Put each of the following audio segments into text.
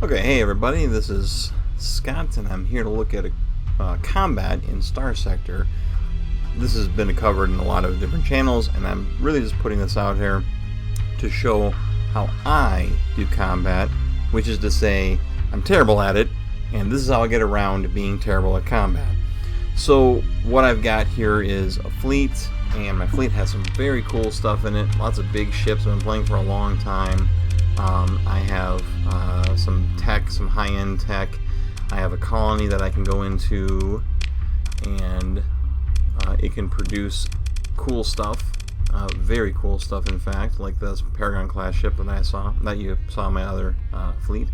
Okay, hey everybody, this is Scott, and I'm here to look at combat in Starsector. This has been covered in a lot of different channels, and I'm really just putting this out here to show how I do combat, which is to say, I'm terrible at it, and this is how I get around being terrible at combat. So, what I've got here is a fleet, and my fleet has some very cool stuff in it, lots of big ships. I've been playing for a long time. I have some tech, some high-end tech. I have a colony that I can go into, and it can produce cool stuff, very cool stuff in fact, like this Paragon class ship that you saw in my other fleet.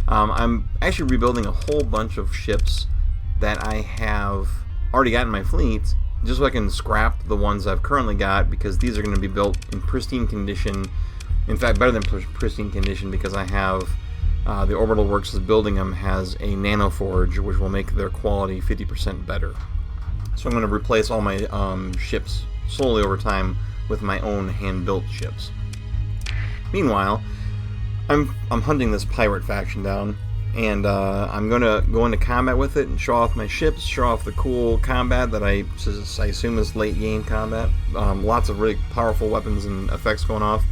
I'm actually rebuilding a whole bunch of ships that I have already got in my fleet, just so I can scrap the ones I've currently got, because these are going to be built in pristine condition. In fact, better than pristine condition, because I have the Orbital Works is building them has a nano forge, which will make their quality 50% better. So I'm going to replace all my ships slowly over time with my own hand-built ships. Meanwhile, I'm hunting this pirate faction down, and I'm going to go into combat with it and show off my ships, show off the cool combat that I assume is late game combat. Lots of really powerful weapons and effects going off.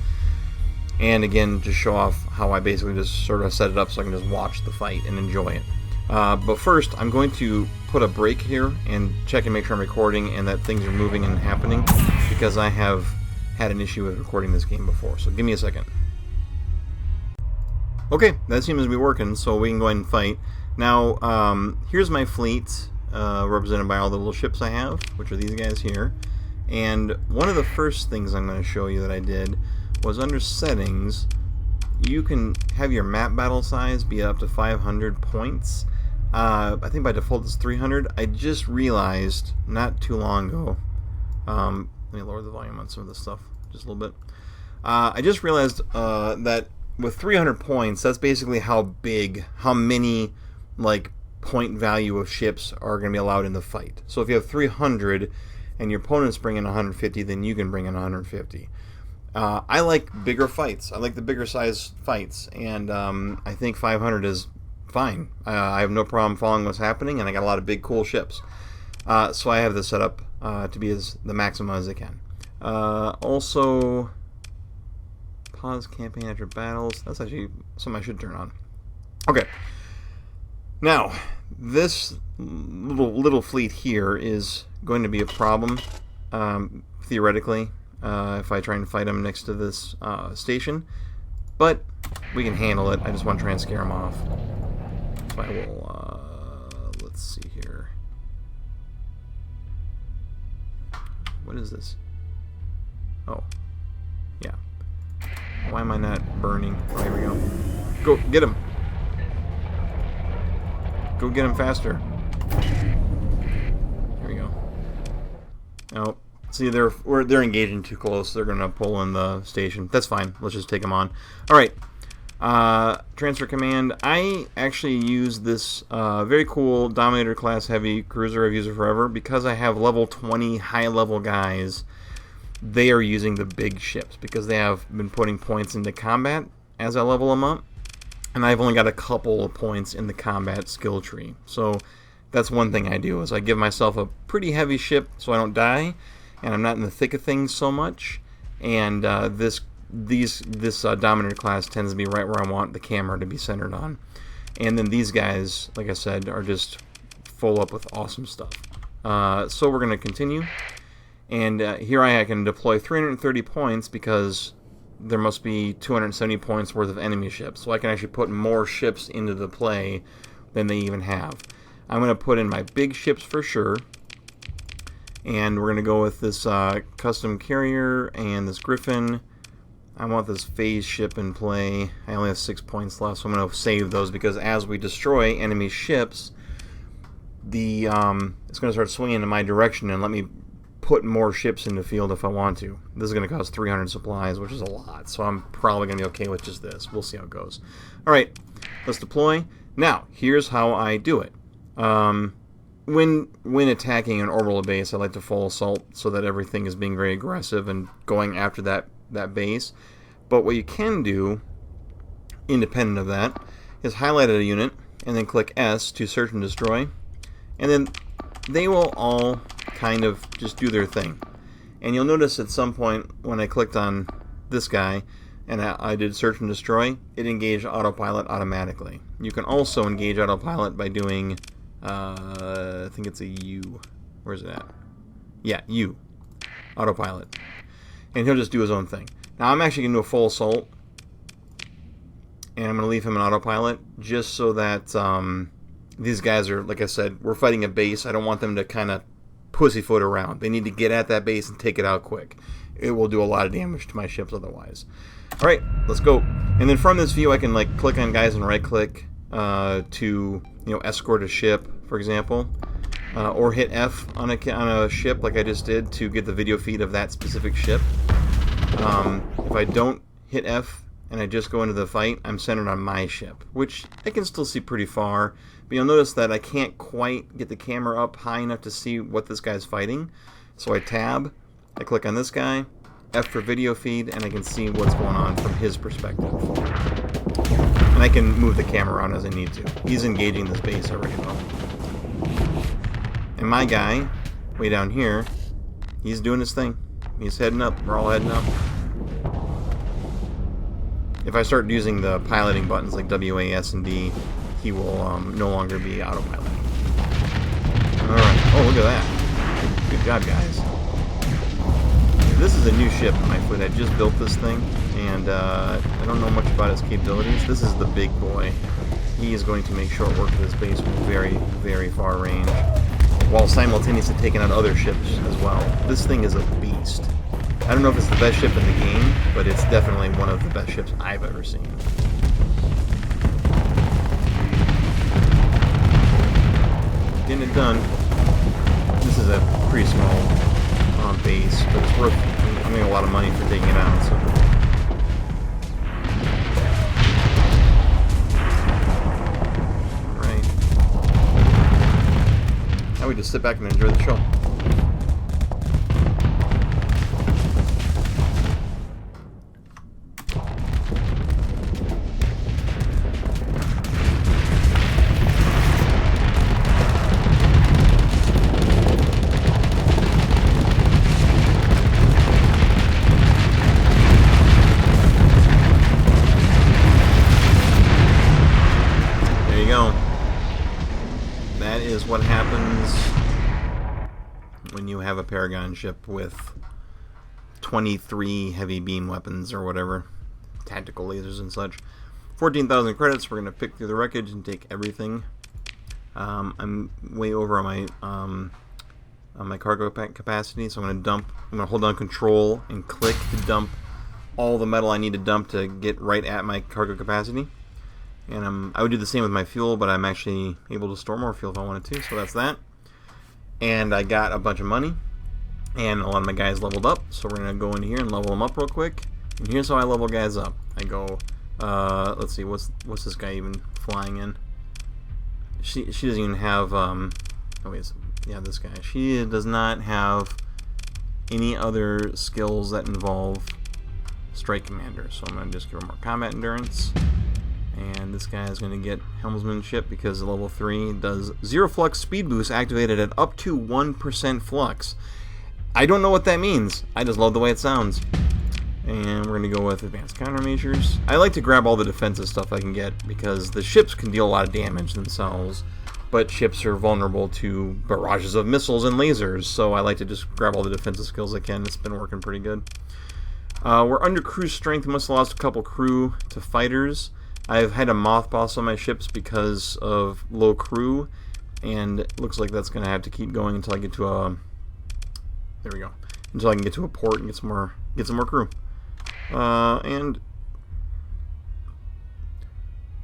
And again, just show off how I basically just sort of set it up so I can just watch the fight and enjoy it. But first, I'm going to put a break here and check and make sure I'm recording and that things are moving and happening, because I have had an issue with recording this game before. So give me a second. Okay, that seems to be working, so we can go ahead and fight. Now, here's my fleet, represented by all the little ships I have, which are these guys here. And one of the first things I'm going to show you that I did was under settings, you can have your map battle size be up to 500 points. I think by default it's 300. I just realized not too long ago, let me lower the volume on some of this stuff just a little bit. I just realized that with 300 points, that's basically how many like point value of ships are going to be allowed in the fight. So if you have 300 and your opponent's bringing 150, then you can bring in 150. I like bigger fights. I like the bigger size fights, and I think 500 is fine. I have no problem following what's happening, and I got a lot of big, cool ships. So I have this set up to be the maximum as I can. Also, pause campaign after battles. That's actually something I should turn on. Okay. Now, this little fleet here is going to be a problem, theoretically. If I try and fight them next to this station, but we can handle it. I just want to try and scare them off. So I will, let's see here. What is this? Oh, yeah. Why am I not burning? Oh, here we go. Go, get him! Go get him faster. There we go. Oh. See, they're engaging too close. They're going to pull in the station. That's fine. Let's just take them on. All right. Transfer command. I actually use this very cool Dominator class heavy cruiser. I've used it forever because I have level 20 high level guys. They are using the big ships because they have been putting points into combat as I level them up, and I've only got a couple of points in the combat skill tree. So that's one thing I do is I give myself a pretty heavy ship so I don't die, and I'm not in the thick of things so much. And this Dominator class tends to be right where I want the camera to be centered on. And then these guys, like I said, are just full up with awesome stuff. So we're going to continue. And here I can deploy 330 points because there must be 270 points worth of enemy ships. So I can actually put more ships into the play than they even have. I'm going to put in my big ships for sure. And we're going to go with this custom carrier and this Griffin. I want this phase ship in play. I only have 6 points left, so I'm going to save those because as we destroy enemy ships, it's going to start swinging in my direction and let me put more ships into field if I want to. This is going to cost 300 supplies, which is a lot, so I'm probably going to be okay with just this. We'll see how it goes. All right, let's deploy. Now, here's how I do it. When attacking an orbital base, I like to full assault so that everything is being very aggressive and going after that base. But what you can do, independent of that, is highlight a unit and then click S to search and destroy, and then they will all kind of just do their thing. And you'll notice at some point when I clicked on this guy and I did search and destroy, it engaged autopilot automatically. You can also engage autopilot by doing, I think it's a U. Where's it at? Yeah, U. Autopilot. And he'll just do his own thing. Now I'm actually going to do a full assault, and I'm going to leave him in autopilot just so that these guys are, like I said, we're fighting a base. I don't want them to kind of pussyfoot around. They need to get at that base and take it out quick. It will do a lot of damage to my ships otherwise. Alright, let's go. And then from this view I can like click on guys and right click to escort a ship, for example. Or hit F on a ship like I just did to get the video feed of that specific ship. If I don't hit F and I just go into the fight, I'm centered on my ship, which I can still see pretty far. But you'll notice that I can't quite get the camera up high enough to see what this guy's fighting. So I tab, I click on this guy, F for video feed, and I can see what's going on from his perspective. And I can move the camera around as I need to. He's engaging this base already though. And my guy, way down here, he's doing his thing. He's heading up. We're all heading up. If I start using the piloting buttons like W, A, S, and D, he will no longer be autopilot. Alright. Oh, look at that. Good job, guys. This is a new ship in my fleet. I just built this thing, and I don't know much about its capabilities. This is the big boy. He is going to make short work of this base from very, very far range, while simultaneously taking out other ships as well. This thing is a beast. I don't know if it's the best ship in the game, but it's definitely one of the best ships I've ever seen. Getting it done. This is a pretty small base, but it's worth, I'm getting a lot of money for taking it out, so. Alright. Now we just sit back and enjoy the show. That is what happens when you have a Paragon ship with 23 heavy beam weapons or whatever, tactical lasers and such. 14,000 credits. We're going to pick through the wreckage and take everything. I'm way over on my cargo capacity, so I'm going to dump. I'm going to hold down Control and click to dump all the metal I need to dump to get right at my cargo capacity. And I would do the same with my fuel, but I'm actually able to store more fuel if I wanted to, so that's that. And I got a bunch of money, and a lot of my guys leveled up, so we're going to go in here and level them up real quick. And here's how I level guys up. I go, let's see, what's this guy even flying in? She doesn't even have, oh wait, yeah, this guy. She does not have any other skills that involve Strike Commander, so I'm going to just give her more combat endurance. And this guy is going to get helmsmanship because level 3 does 0 flux speed boost activated at up to 1% flux. I don't know what that means. I just love the way it sounds. And we're going to go with advanced countermeasures. I like to grab all the defensive stuff I can get because the ships can deal a lot of damage themselves, but ships are vulnerable to barrages of missiles and lasers, so I like to just grab all the defensive skills I can. It's been working pretty good. We're under crew strength. We must have lost a couple crew to fighters. I've had a mothball on my ships because of low crew, and it looks like that's going to have to keep going until I get to a, there we go, until I can get to a port and get some more crew. And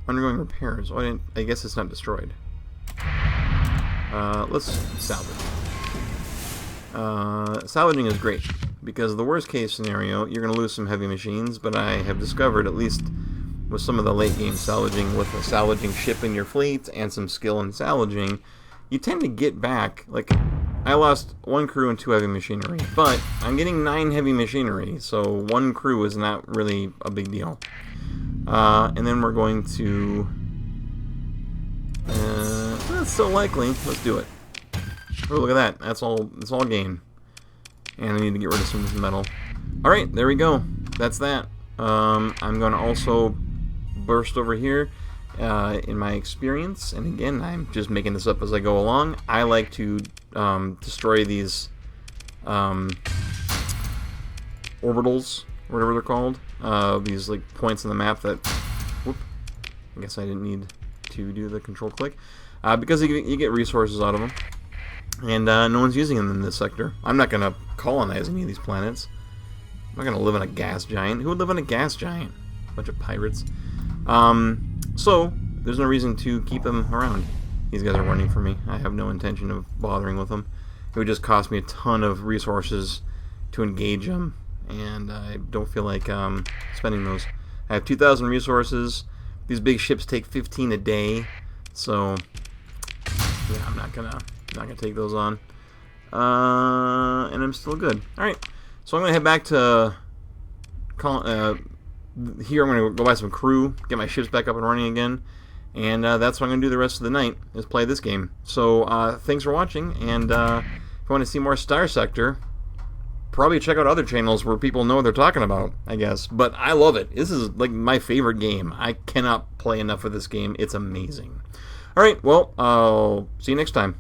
undergoing repairs. Oh, I guess it's not destroyed. Let's salvage. Salvaging is great because the worst case scenario, you're going to lose some heavy machines, but I have discovered, at least with some of the late game salvaging, with a salvaging ship in your fleet and some skill in salvaging, you tend to get back, like, I lost 1 crew and 2 heavy machinery, but I'm getting 9 heavy machinery, so 1 crew is not really a big deal. And then we're going to That's so likely. Let's do it. Oh, look at that. That's all gain. And I need to get rid of some of this metal. Alright, there we go. That's that. I'm going to also burst over here in my experience. And again, I'm just making this up as I go along. I like to destroy these orbitals, or whatever they're called. These like points on the map that... Whoop. I guess I didn't need to do the control click. Because you get resources out of them. And no one's using them in this sector. I'm not going to colonize any of these planets. I'm not going to live in a gas giant. Who would live in a gas giant? Bunch of pirates. So, there's no reason to keep them around. These guys are running for me. I have no intention of bothering with them. It would just cost me a ton of resources to engage them. And I don't feel like spending those. I have 2,000 resources. These big ships take 15 a day. So, yeah, I'm not gonna take those on. And I'm still good. Alright, so I'm gonna head back to here. I'm gonna go buy some crew, get my ships back up and running again, and that's what I'm gonna do the rest of the night, is play this game. So thanks for watching, and if you want to see more Starsector, probably check out other channels where people know what they're talking about, I guess. But I love it. This is like my favorite game. I cannot play enough of this game. It's amazing. Alright, well, I'll see you next time.